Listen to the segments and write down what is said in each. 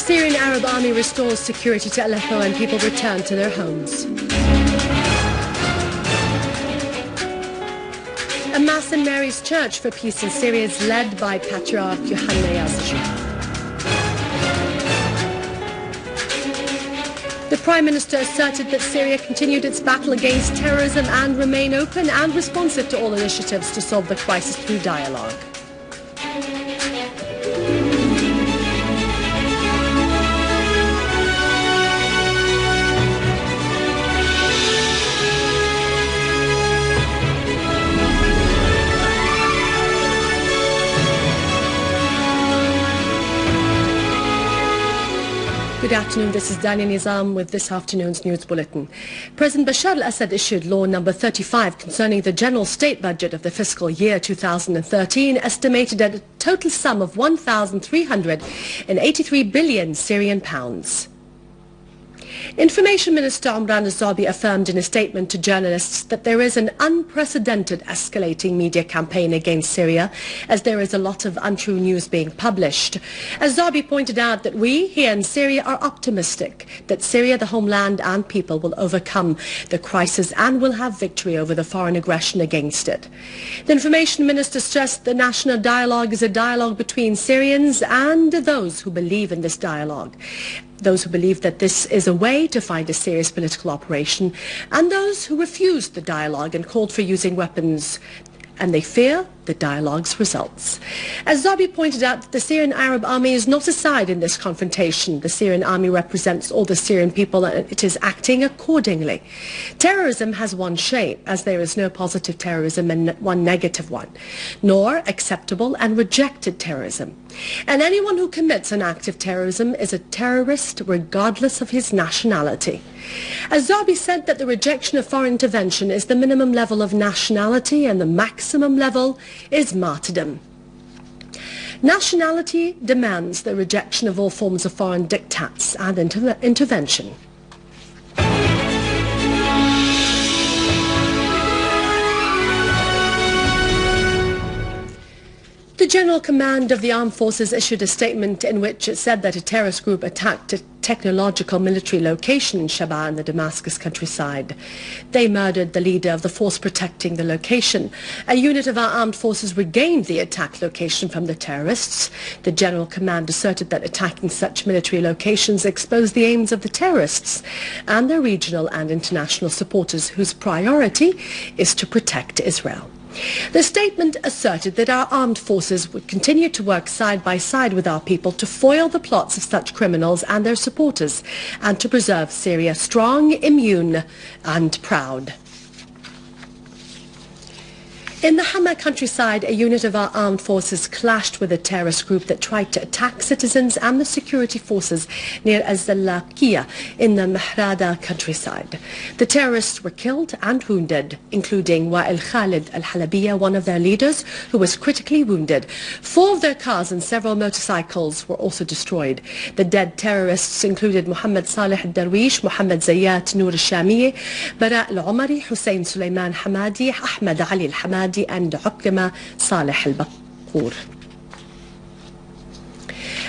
Syrian Arab army restores security to Aleppo and people return to their homes. A Mass in Mary's Church for Peace in Syria is led by Patriarch Yohanna Yazji. The Prime Minister asserted that Syria continued its battle against terrorism and remain open and responsive to all initiatives to solve the crisis through dialogue. Good afternoon, this is Dania Nizam with this afternoon's news bulletin. President Bashar al-Assad issued Law Number 35 concerning the general state budget of the fiscal year 2013, estimated at a total sum of 1,383 billion Syrian pounds. Information Minister Omran al-Zabi affirmed in a statement to journalists that there is an unprecedented escalating media campaign against Syria, as there is a lot of untrue news being published. Al-Zabi pointed out that we here in Syria are optimistic that Syria, the homeland and people, will overcome the crisis and will have victory over the foreign aggression against it. The Information Minister stressed the national dialogue is a dialogue between Syrians and those who believe in this dialogue. Those who believe that this is a way to find a serious political operation, and those who refused the dialogue and called for using weapons, and they fear the dialogue's results. As Zabi pointed out, that the Syrian Arab army is not a side in this confrontation. The Syrian army represents all the Syrian people and it is acting accordingly. Terrorism has one shape, as there is no positive terrorism and one negative one, nor acceptable and rejected terrorism. And anyone who commits an act of terrorism is a terrorist regardless of his nationality. As Zabi said that the rejection of foreign intervention is the minimum level of nationality and the maximum level is martyrdom. Nationality demands the rejection of all forms of foreign diktats and intervention. The General Command of the Armed Forces issued a statement in which it said that a terrorist group attacked a technological military location in Shaba in the Damascus countryside. They murdered the leader of the force protecting the location. A unit of our armed forces regained the attack location from the terrorists. The General Command asserted that attacking such military locations exposed the aims of the terrorists and their regional and international supporters, whose priority is to protect Israel. The statement asserted that our armed forces would continue to work side by side with our people to foil the plots of such criminals and their supporters, and to preserve Syria strong, immune and proud. In the Hama countryside, a unit of our armed forces clashed with a terrorist group that tried to attack citizens and the security forces near Az-Zalakiya in the Mahrada countryside. The terrorists were killed and wounded, including Wa'il Khalid al-Halabiya, one of their leaders, who was critically wounded. 4 of their cars and several motorcycles were also destroyed. The dead terrorists included Muhammad Saleh al-Darwish, Muhammad Zayyat Noor al-Shamiye, Bara al-Umari, Hussein Suleiman Hamadi, Ahmed Ali al-Hamadi, and Hukama Saleh al-Baqur.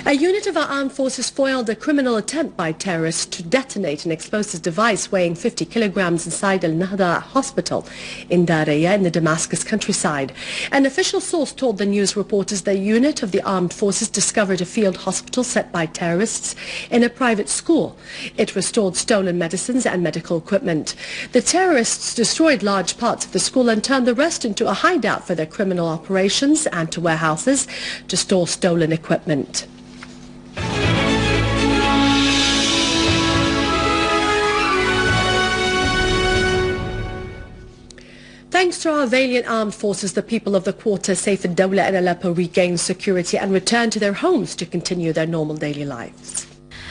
A unit of our armed forces foiled a criminal attempt by terrorists to detonate an explosive device weighing 50 kilograms inside Al-Nahda hospital in Daraya in the Damascus countryside. An official source told the news reporters the unit of the armed forces discovered a field hospital set by terrorists in a private school. It restored stolen medicines and medical equipment. The terrorists destroyed large parts of the school and turned the rest into a hideout for their criminal operations and to warehouses to store stolen equipment. Thanks to our valiant armed forces, the people of the quarter Saif al-Dawla and Aleppo regained security and returned to their homes to continue their normal daily lives.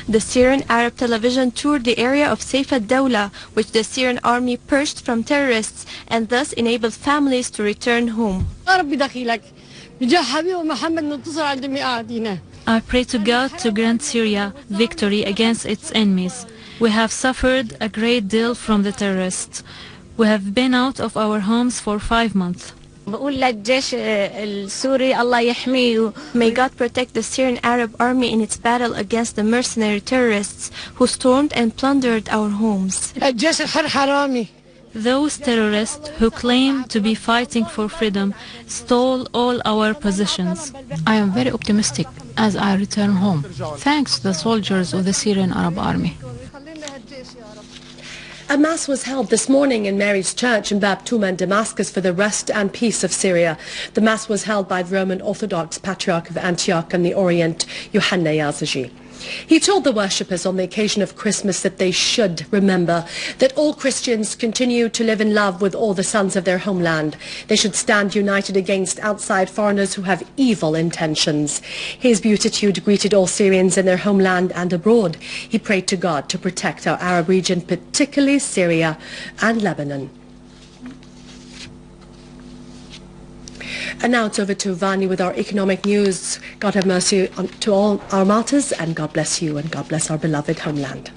The Syrian Arab television toured the area of Saif al-Dawla, which the Syrian army purged from terrorists and thus enabled families to return home. I pray to God to grant Syria victory against its enemies. We have suffered a great deal from the terrorists. We have been out of our homes for 5 months. بقول للجيش السوري الله يحميه. May God protect the Syrian Arab army in its battle against the mercenary terrorists who stormed and plundered our homes. الجيش الحر حرامي. Those terrorists who claim to be fighting for freedom stole all our possessions. I am very optimistic as I return home, thanks to the soldiers of the Syrian Arab Army. A mass was held this morning in Mary's Church in Bab Touma in Damascus for the rest and peace of Syria. The mass was held by the Roman Orthodox Patriarch of Antioch and the Orient, Yohanna Yazigi. He told the worshippers on the occasion of Christmas that they should remember that all Christians continue to live in love with all the sons of their homeland. They should stand united against outside foreigners who have evil intentions. His beatitude greeted all Syrians in their homeland and abroad. He prayed to God to protect our Arab region, particularly Syria and Lebanon. And now it's over to Vani with our economic news. God have mercy to all our martyrs, and God bless you, and God bless our beloved homeland.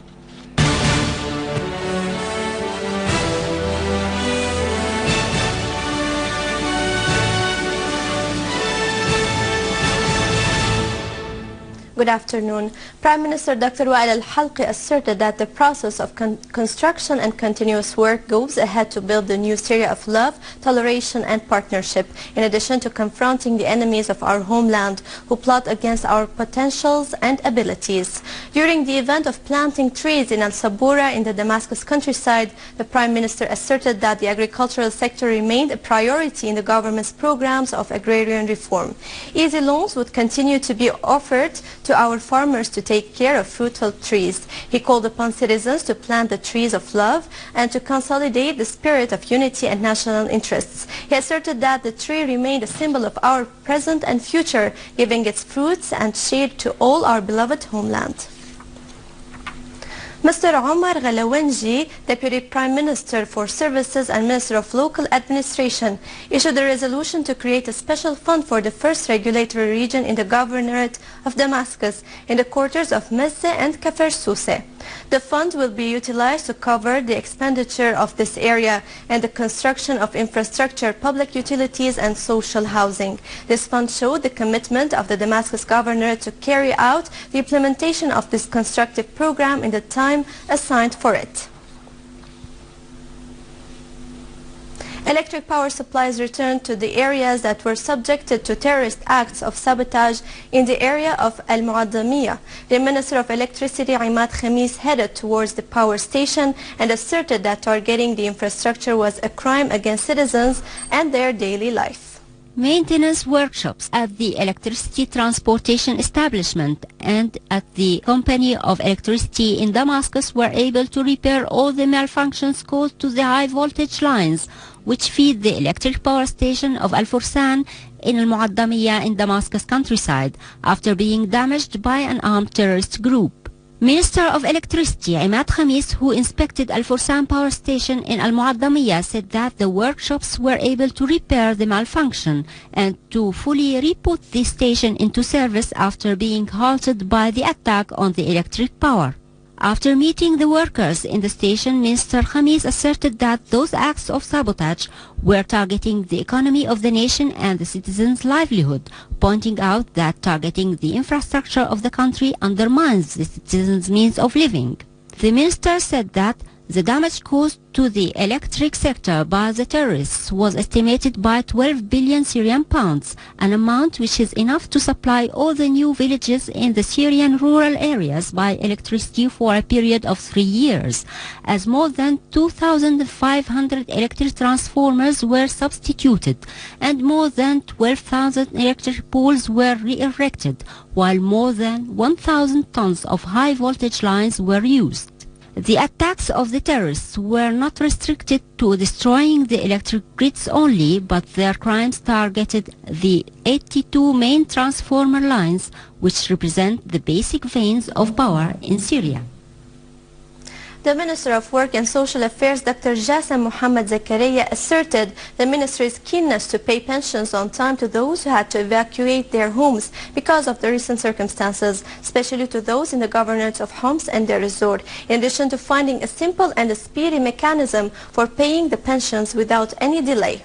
Good afternoon. Prime Minister Dr. Wael al-Halqi asserted that the process of construction and continuous work goes ahead to build the new Syria of love, toleration and partnership, in addition to confronting the enemies of our homeland who plot against our potentials and abilities. During the event of planting trees in Al-Sabura in the Damascus countryside, the Prime Minister asserted that the agricultural sector remained a priority in the government's programs of agrarian reform. Easy loans would continue to be offered to our farmers to take care of fruitful trees. He called upon citizens to plant the trees of love and to consolidate the spirit of unity and national interests. He asserted that the tree remained a symbol of our present and future, giving its fruits and shade to all our beloved homeland. Mr. Omar Ghalawanji, Deputy Prime Minister for Services and Minister of Local Administration, issued a resolution to create a special fund for the first regulatory region in the Governorate of Damascus in the quarters of Messe and Kafr Souse. The fund will be utilized to cover the expenditure of this area and the construction of infrastructure, public utilities and social housing. This fund showed the commitment of the Damascus Governorate to carry out the implementation of this constructive program in the time assigned for it. Electric power supplies returned to the areas that were subjected to terrorist acts of sabotage in the area of Al-Muaddamiyah. The Minister of Electricity, Imad Khamis, headed towards the power station and asserted that targeting the infrastructure was a crime against citizens and their daily life. Maintenance workshops at the electricity transportation establishment and at the Company of Electricity in Damascus were able to repair all the malfunctions caused to the high voltage lines which feed the electric power station of Al-Fursan in Al-Muaddamiyah in Damascus countryside after being damaged by an armed terrorist group. Minister of Electricity Imad Khamis, who inspected Al-Fursan power station in Al-Muaddamiyah, said that the workshops were able to repair the malfunction and to fully re-put the station into service after being halted by the attack on the electric power. After meeting the workers in the station, Minister Khamis asserted that those acts of sabotage were targeting the economy of the nation and the citizens' livelihood, pointing out that targeting the infrastructure of the country undermines the citizens' means of living. The minister said that the damage caused to the electric sector by the terrorists was estimated by 12 billion Syrian pounds, an amount which is enough to supply all the new villages in the Syrian rural areas by electricity for a period of 3 years, as more than 2,500 electric transformers were substituted and more than 12,000 electric poles were re-erected, while more than 1,000 tons of high voltage lines were used. The attacks of the terrorists were not restricted to destroying the electric grids only, but their crimes targeted the 82 main transformer lines, which represent the basic veins of power in Syria. The Minister of Work and Social Affairs, Dr. Jassim Mohammed Zakaria, asserted the ministry's keenness to pay pensions on time to those who had to evacuate their homes because of the recent circumstances, especially to those in the governorates of Homs and Deir ez-Zor, in addition to finding a simple and a speedy mechanism for paying the pensions without any delay.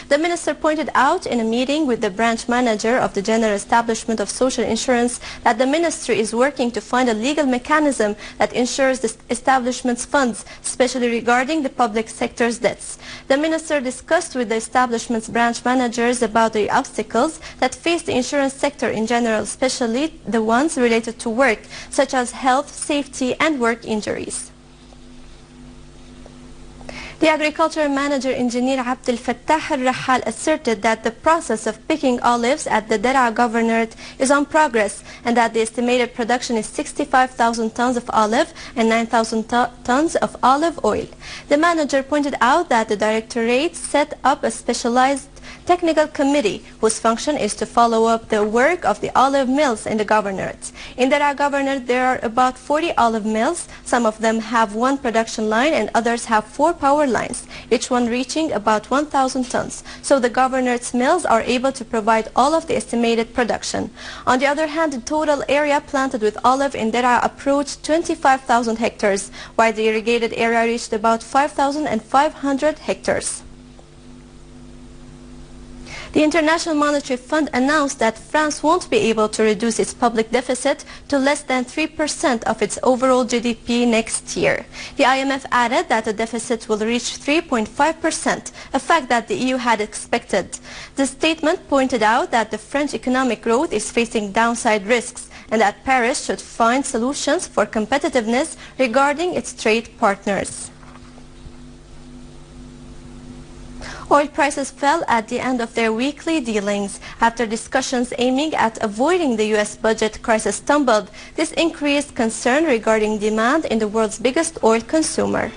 The minister pointed out in a meeting with the branch manager of the General Establishment of Social Insurance that the ministry is working to find a legal mechanism that ensures the establishment's funds, especially regarding the public sector's debts. The minister discussed with the establishment's branch managers about the obstacles that face the insurance sector in general, especially the ones related to work, such as health, safety, and work injuries. The agricultural manager, Engineer Abdel Fattah al-Rahal, asserted that the process of picking olives at the Dalla governorate is on progress and that the estimated production is 65,000 tons of olive and 9,000 tons of olive oil. The manager pointed out that the directorate set up a specialized technical committee whose function is to follow up the work of the olive mills in the governorate. In the governorate there are about 40 olive mills. Some of them have one production line and others have 4 power lines, each one reaching about 1,000 tons. So the governorate's mills are able to provide all of the estimated production. On the other hand, the total area planted with olive in Dera approached 25,000 hectares, while the irrigated area reached about 5,500 hectares. The International Monetary Fund announced that France won't be able to reduce its public deficit to less than 3% of its overall GDP next year. The IMF added that the deficit will reach 3.5%, a fact that the EU had expected. The statement pointed out that the French economic growth is facing downside risks and that Paris should find solutions for competitiveness regarding its trade partners. Oil prices fell at the end of their weekly dealings after discussions aiming at avoiding the U.S. budget crisis stumbled. This increased concern regarding demand in the world's biggest oil consumer.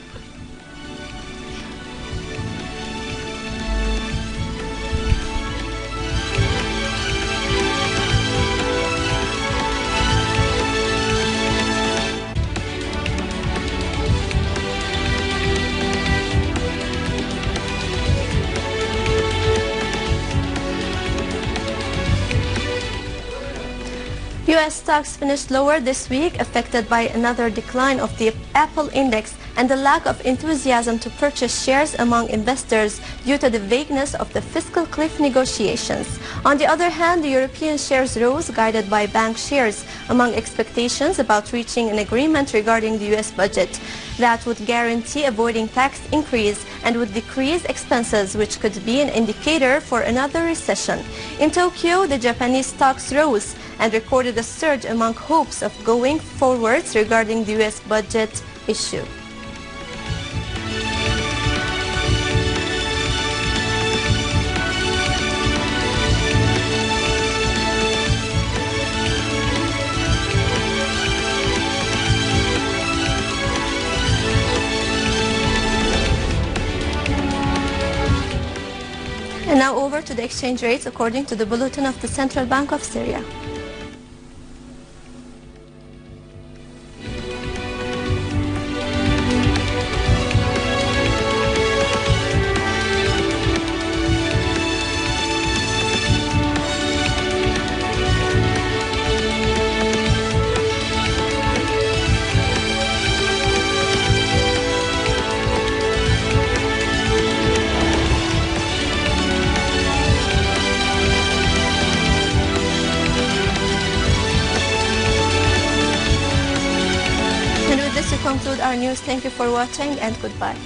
U.S. stocks finished lower this week, affected by another decline of the Apple index and the lack of enthusiasm to purchase shares among investors due to the vagueness of the fiscal cliff negotiations. On the other hand, the European shares rose, guided by bank shares, among expectations about reaching an agreement regarding the U.S. budget that would guarantee avoiding tax increase and would decrease expenses, which could be an indicator for another recession. In Tokyo, the Japanese stocks rose and recorded a surge among hopes of going forwards regarding the U.S. budget issue. And now over to the exchange rates according to the bulletin of the Central Bank of Syria. Conclude our news. Thank you for watching and goodbye.